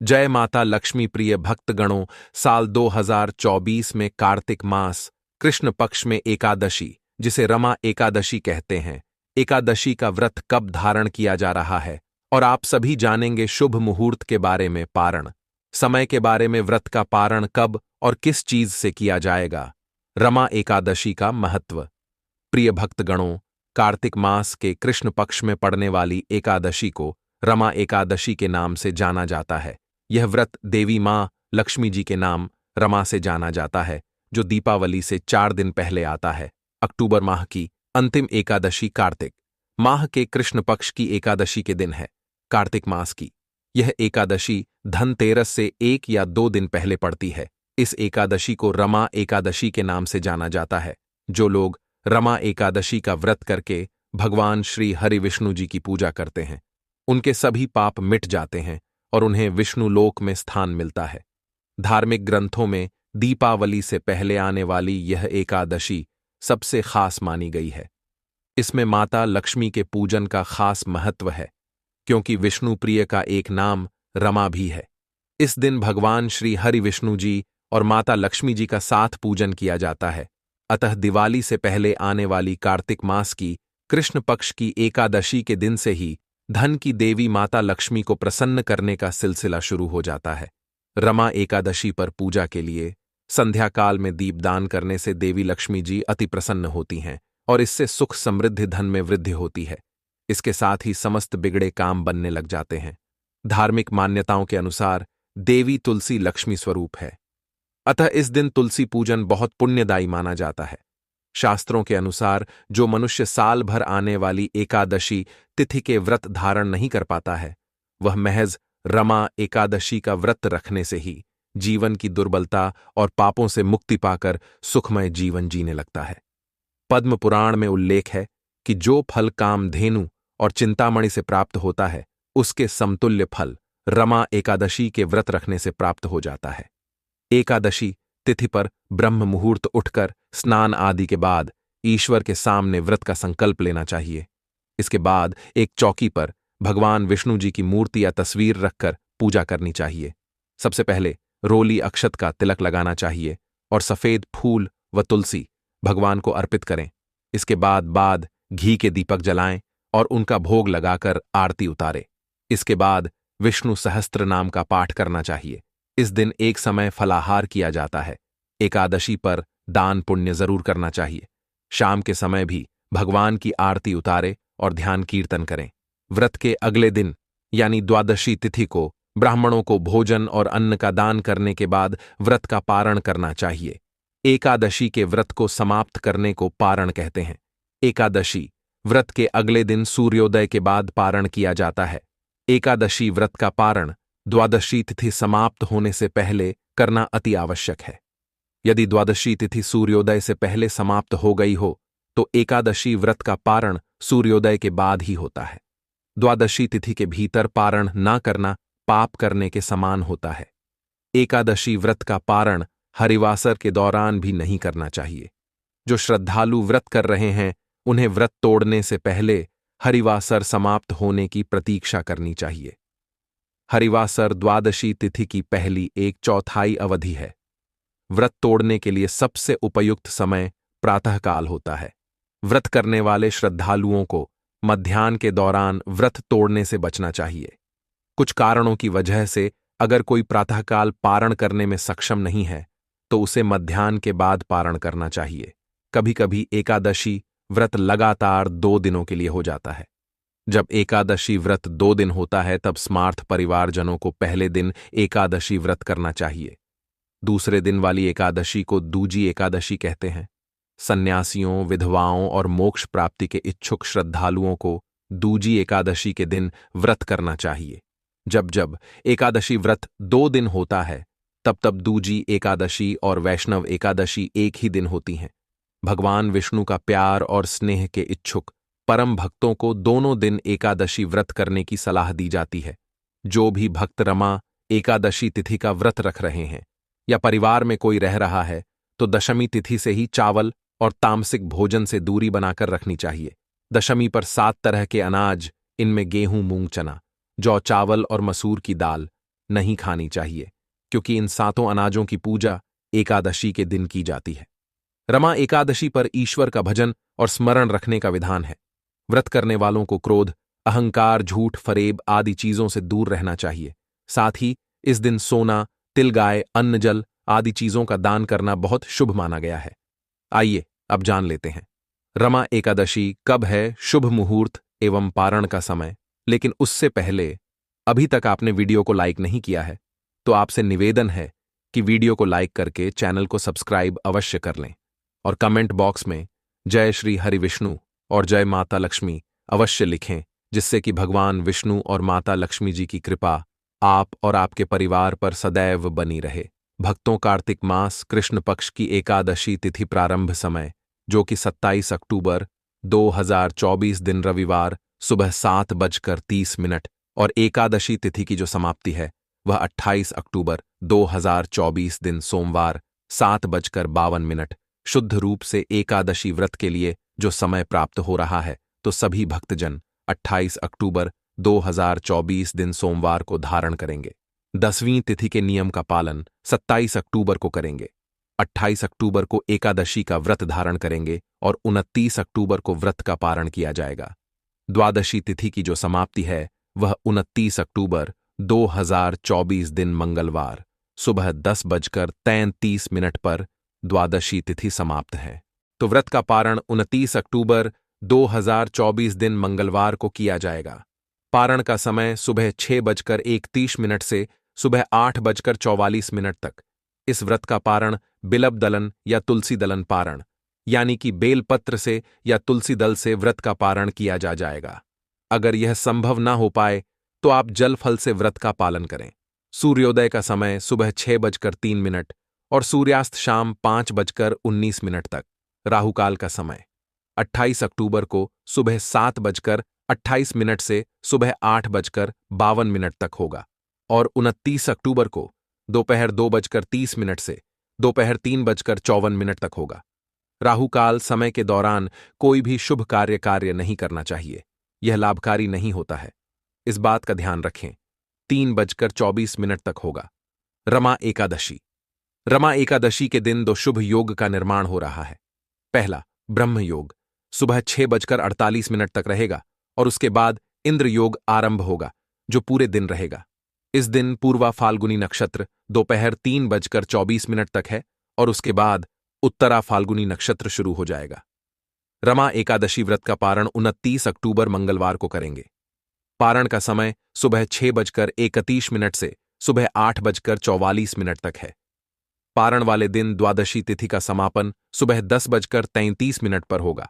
जय माता लक्ष्मी प्रिय भक्तगणों। साल 2024 में कार्तिक मास कृष्ण पक्ष में एकादशी, जिसे रमा एकादशी कहते हैं, एकादशी का व्रत कब धारण किया जा रहा है और आप सभी जानेंगे शुभ मुहूर्त के बारे में, पारण समय के बारे में, व्रत का पारण कब और किस चीज से किया जाएगा, रमा एकादशी का महत्व। प्रिय भक्तगणों, कार्तिक मास के कृष्ण पक्ष में पड़ने वाली एकादशी को रमा एकादशी के नाम से जाना जाता है। यह व्रत देवी मां लक्ष्मी जी के नाम रमा से जाना जाता है, जो दीपावली से 4 दिन पहले आता है। अक्टूबर माह की अंतिम एकादशी कार्तिक माह के कृष्ण पक्ष की एकादशी के दिन है। कार्तिक मास की यह एकादशी धनतेरस से 1 या 2 दिन पहले पड़ती है। इस एकादशी को रमा एकादशी के नाम से जाना जाता है। जो लोग रमा एकादशी का व्रत करके भगवान श्री हरि विष्णु जी की पूजा करते हैं, उनके सभी पाप मिट जाते हैं और उन्हें विष्णु लोक में स्थान मिलता है। धार्मिक ग्रंथों में दीपावली से पहले आने वाली यह एकादशी सबसे खास मानी गई है। इसमें माता लक्ष्मी के पूजन का खास महत्व है, क्योंकि विष्णु प्रिय का एक नाम रमा भी है। इस दिन भगवान श्री हरि विष्णु जी और माता लक्ष्मी जी का साथ पूजन किया जाता है। अतः दिवाली से पहले आने वाली कार्तिक मास की कृष्ण पक्ष की एकादशी के दिन से ही धन की देवी माता लक्ष्मी को प्रसन्न करने का सिलसिला शुरू हो जाता है। रमा एकादशी पर पूजा के लिए संध्या काल में दीपदान करने से देवी लक्ष्मी जी अति प्रसन्न होती हैं और इससे सुख समृद्धि धन में वृद्धि होती है। इसके साथ ही समस्त बिगड़े काम बनने लग जाते हैं। धार्मिक मान्यताओं के अनुसार देवी तुलसी लक्ष्मी स्वरूप है, अतः इस दिन तुलसी पूजन बहुत पुण्यदायी माना जाता है। शास्त्रों के अनुसार जो मनुष्य साल भर आने वाली एकादशी तिथि के व्रत धारण नहीं कर पाता है, वह महज रमा एकादशी का व्रत रखने से ही जीवन की दुर्बलता और पापों से मुक्ति पाकर सुखमय जीवन जीने लगता है। पद्म पुराण में उल्लेख है कि जो फल कामधेनु और चिंतामणि से प्राप्त होता है, उसके समतुल्य फल रमा एकादशी के व्रत रखने से प्राप्त हो जाता है। एकादशी तिथि पर ब्रह्म मुहूर्त उठकर स्नान आदि के बाद ईश्वर के सामने व्रत का संकल्प लेना चाहिए। इसके बाद एक चौकी पर भगवान विष्णु जी की मूर्ति या तस्वीर रखकर पूजा करनी चाहिए। सबसे पहले रोली अक्षत का तिलक लगाना चाहिए और सफेद फूल व तुलसी भगवान को अर्पित करें। इसके बाद घी के दीपक जलाएं और उनका भोग लगाकर आरती उतारें। इसके बाद विष्णु सहस्त्र नाम का पाठ करना चाहिए। इस दिन एक समय फलाहार किया जाता है। एकादशी पर दान पुण्य जरूर करना चाहिए। शाम के समय भी भगवान की आरती उतारे और ध्यान कीर्तन करें। व्रत के अगले दिन यानी द्वादशी तिथि को ब्राह्मणों को भोजन और अन्न का दान करने के बाद व्रत का पारण करना चाहिए। एकादशी के व्रत को समाप्त करने को पारण कहते हैं। एकादशी व्रत के अगले दिन सूर्योदय के बाद पारण किया जाता है। एकादशी व्रत का पारण द्वादशी तिथि समाप्त होने से पहले करना अति आवश्यक है। यदि द्वादशी तिथि सूर्योदय से पहले समाप्त हो गई हो तो एकादशी व्रत का पारण सूर्योदय के बाद ही होता है। द्वादशी तिथि के भीतर पारण ना करना पाप करने के समान होता है। एकादशी व्रत का पारण हरिवासर के दौरान भी नहीं करना चाहिए। जो श्रद्धालु व्रत कर रहे हैं, उन्हें व्रत तोड़ने से पहले हरिवासर समाप्त होने की प्रतीक्षा करनी चाहिए। हरिवासर द्वादशी तिथि की पहली 1/4 अवधि है। व्रत तोड़ने के लिए सबसे उपयुक्त समय प्रातःकाल होता है। व्रत करने वाले श्रद्धालुओं को मध्याह्न के दौरान व्रत तोड़ने से बचना चाहिए। कुछ कारणों की वजह से अगर कोई प्रातःकाल पारण करने में सक्षम नहीं है, तो उसे मध्याह्न के बाद पारण करना चाहिए। कभी कभी एकादशी व्रत लगातार 2 दिनों के लिए हो जाता है। जब एकादशी व्रत 2 दिन होता है, तब स्मार्थ परिवारजनों को पहले दिन एकादशी व्रत करना चाहिए। दूसरे दिन वाली एकादशी को दूजी एकादशी कहते हैं। सन्यासियों, विधवाओं और मोक्ष प्राप्ति के इच्छुक श्रद्धालुओं को दूजी एकादशी के दिन व्रत करना चाहिए। जब जब एकादशी व्रत 2 दिन होता है, तब तब दूजी एकादशी और वैष्णव एकादशी एक ही दिन होती हैं। भगवान विष्णु का प्यार और स्नेह के इच्छुक परम भक्तों को दोनों दिन एकादशी व्रत करने की सलाह दी जाती है। जो भी भक्त रमा एकादशी तिथि का व्रत रख रहे हैं या परिवार में कोई रह रहा है, तो दशमी तिथि से ही चावल और तामसिक भोजन से दूरी बनाकर रखनी चाहिए। दशमी पर 7 तरह के अनाज, इनमें गेहूं, मूंग, चना, जौ, चावल और मसूर की दाल, नहीं खानी चाहिए, क्योंकि इन सातों अनाजों की पूजा एकादशी के दिन की जाती है। रमा एकादशी पर ईश्वर का भजन और स्मरण रखने का विधान है। व्रत करने वालों को क्रोध, अहंकार, झूठ, फरेब आदि चीजों से दूर रहना चाहिए। साथ ही इस दिन सोना, तिलगाय, अन्न जल आदि चीजों का दान करना बहुत शुभ माना गया है। आइए अब जान लेते हैं रमा एकादशी कब है, शुभ मुहूर्त एवं पारण का समय। लेकिन उससे पहले अभी तक आपने वीडियो को लाइक नहीं किया है तो आपसे निवेदन है कि वीडियो को लाइक करके चैनल को सब्सक्राइब अवश्य कर लें और कमेंट बॉक्स में जय श्री हरि विष्णु और जय माता लक्ष्मी अवश्य लिखें, जिससे कि भगवान विष्णु और माता लक्ष्मी जी की कृपा आप और आपके परिवार पर सदैव बनी रहे। भक्तों, कार्तिक मास कृष्ण पक्ष की एकादशी तिथि प्रारंभ समय जो कि 27 अक्टूबर 2024 दिन रविवार सुबह 7:30 और एकादशी तिथि की जो समाप्ति है वह 28 अक्टूबर 2024 दिन सोमवार 7:52 शुद्ध रूप से एकादशी व्रत के लिए जो समय प्राप्त हो रहा है, तो सभी भक्तजन 28 अक्टूबर 2024 दिन सोमवार को धारण करेंगे। 10वीं तिथि के नियम का पालन 27 अक्टूबर को करेंगे। 28 अक्टूबर को एकादशी का व्रत धारण करेंगे और 29 अक्टूबर को व्रत का पारण किया जाएगा। द्वादशी तिथि की जो समाप्ति है वह 29 अक्टूबर 2024 दिन मंगलवार सुबह 10:33 पर द्वादशी तिथि समाप्त है। तो व्रत का पारण 29 अक्टूबर 2024 दिन मंगलवार को किया जाएगा। पारण का समय सुबह 6:31 से सुबह 8:44 तक। इस व्रत का पारण बिल्व दलन या तुलसी दलन पारण यानी कि बेलपत्र से या तुलसी दल से व्रत का पारण किया जाएगा। अगर यह संभव ना हो पाए तो आप जल फल से व्रत का पालन करें। सूर्योदय का समय सुबह 6:03 और सूर्यास्त शाम 5:19 तक। राहुकाल का समय 28 अक्टूबर को सुबह 7:28 से सुबह 8:52 तक होगा और 29 अक्टूबर को दोपहर 2:30 से दोपहर 3:54 तक होगा। राहुकाल समय के दौरान कोई भी शुभ कार्य नहीं करना चाहिए, यह लाभकारी नहीं होता है, इस बात का ध्यान रखें। 3:24 तक होगा। रमा एकादशी। रमा एकादशी के दिन दो शुभ योग का निर्माण हो रहा है। पहला, ब्रह्म योग सुबह 6:48 तक रहेगा और उसके बाद इंद्र योग आरंभ होगा जो पूरे दिन रहेगा। इस दिन पूर्वा फाल्गुनी नक्षत्र दोपहर 3:24 तक है और उसके बाद उत्तरा फाल्गुनी नक्षत्र शुरू हो जाएगा। रमा एकादशी व्रत का पारण 29 अक्टूबर मंगलवार को करेंगे। पारण का समय सुबह 6:31 से सुबह 8:44 तक है। पारण वाले दिन द्वादशी तिथि का समापन सुबह 10:33 पर होगा।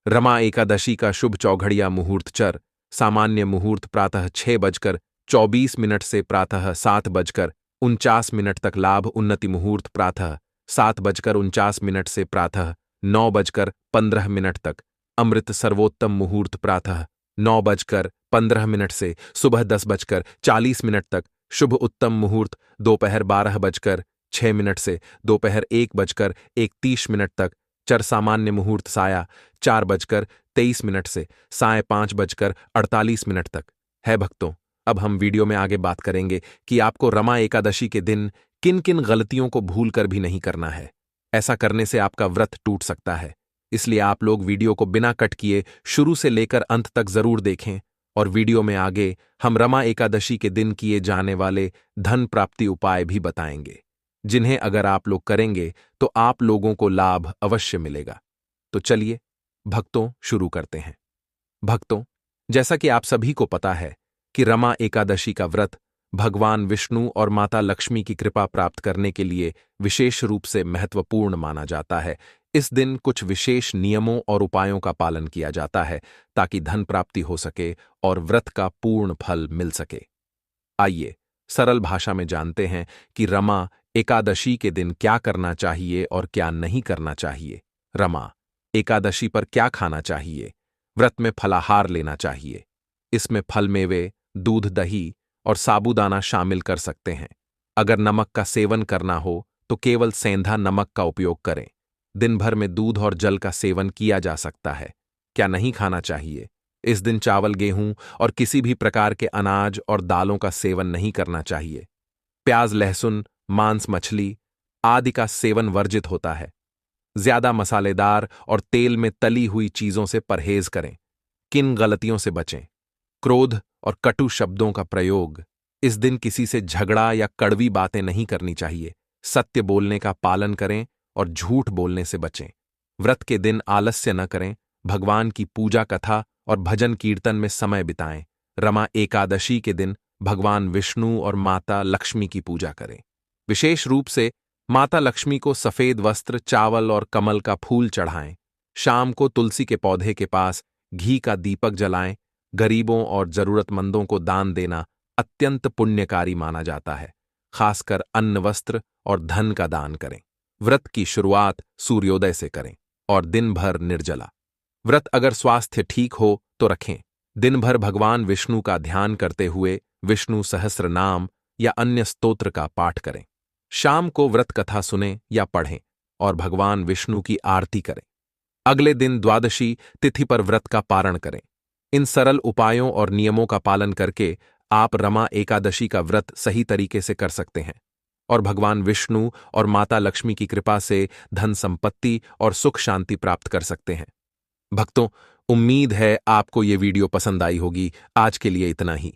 रमा एकादशी का शुभ चौघड़िया मुहूर्त चर सामान्य मुहूर्त प्रातः 6:24 से प्रातः 7:49 तक। लाभ उन्नति मुहूर्त प्रातः 7:49 से प्रातः 9:15 तक। अमृत सर्वोत्तम मुहूर्त प्रातः 9:15 से सुबह 10:40 तक। शुभ उत्तम मुहूर्त दोपहर 12:06 से दोपहर 1:31 तक। चर सामान्य मुहूर्त साया 4:23 से साय 5:48 तक है। भक्तों, अब हम वीडियो में आगे बात करेंगे कि आपको रमा एकादशी के दिन किन किन गलतियों को भूलकर भी नहीं करना है। ऐसा करने से आपका व्रत टूट सकता है, इसलिए आप लोग वीडियो को बिना कट किए शुरू से लेकर अंत तक जरूर देखें। और वीडियो में आगे हम रमा एकादशी के दिन किए जाने वाले धन प्राप्ति उपाय भी बताएंगे, जिन्हें अगर आप लोग करेंगे तो आप लोगों को लाभ अवश्य मिलेगा। तो चलिए भक्तों, शुरू करते हैं। भक्तों, जैसा कि आप सभी को पता है कि रमा एकादशी का व्रत भगवान विष्णु और माता लक्ष्मी की कृपा प्राप्त करने के लिए विशेष रूप से महत्वपूर्ण माना जाता है। इस दिन कुछ विशेष नियमों और उपायों का पालन किया जाता है ताकि धन प्राप्ति हो सके और व्रत का पूर्ण फल मिल सके। आइए सरल भाषा में जानते हैं कि रमा एकादशी के दिन क्या करना चाहिए और क्या नहीं करना चाहिए। रमा एकादशी पर क्या खाना चाहिए? व्रत में फलाहार लेना चाहिए। इसमें फल, मेवे, दूध, दही और साबूदाना शामिल कर सकते हैं। अगर नमक का सेवन करना हो तो केवल सेंधा नमक का उपयोग करें। दिन भर में दूध और जल का सेवन किया जा सकता है। क्या नहीं खाना चाहिए? इस दिन चावल, गेहूं और किसी भी प्रकार के अनाज और दालों का सेवन नहीं करना चाहिए। प्याज, लहसुन, मांस, मछली आदि का सेवन वर्जित होता है। ज्यादा मसालेदार और तेल में तली हुई चीजों से परहेज करें। किन गलतियों से बचें? क्रोध और कटु शब्दों का प्रयोग। इस दिन किसी से झगड़ा या कड़वी बातें नहीं करनी चाहिए। सत्य बोलने का पालन करें और झूठ बोलने से बचें। व्रत के दिन आलस्य न करें। भगवान की पूजा, कथा और भजन कीर्तन में समय बिताएं। रमा एकादशी के दिन भगवान विष्णु और माता लक्ष्मी की पूजा करें। विशेष रूप से माता लक्ष्मी को सफेद वस्त्र, चावल और कमल का फूल चढ़ाएं। शाम को तुलसी के पौधे के पास घी का दीपक जलाएं। गरीबों और जरूरतमंदों को दान देना अत्यंत पुण्यकारी माना जाता है। खासकर अन्न, वस्त्र और धन का दान करें। व्रत की शुरुआत सूर्योदय से करें और दिन भर निर्जला। व्रत अगर स्वास्थ्य ठीक हो तो रखें। दिन भर भगवान विष्णु का ध्यान करते हुए विष्णु सहस्र नाम या अन्य स्तोत्र का पाठ करें। शाम को व्रत कथा सुनें या पढ़ें और भगवान विष्णु की आरती करें। अगले दिन द्वादशी तिथि पर व्रत का पारण करें। इन सरल उपायों और नियमों का पालन करके आप रमा एकादशी का व्रत सही तरीके से कर सकते हैं और भगवान विष्णु और माता लक्ष्मी की कृपा से धन, संपत्ति और सुख शांति प्राप्त कर सकते हैं। भक्तों, उम्मीद है आपको ये वीडियो पसंद आई होगी। आज के लिए इतना ही।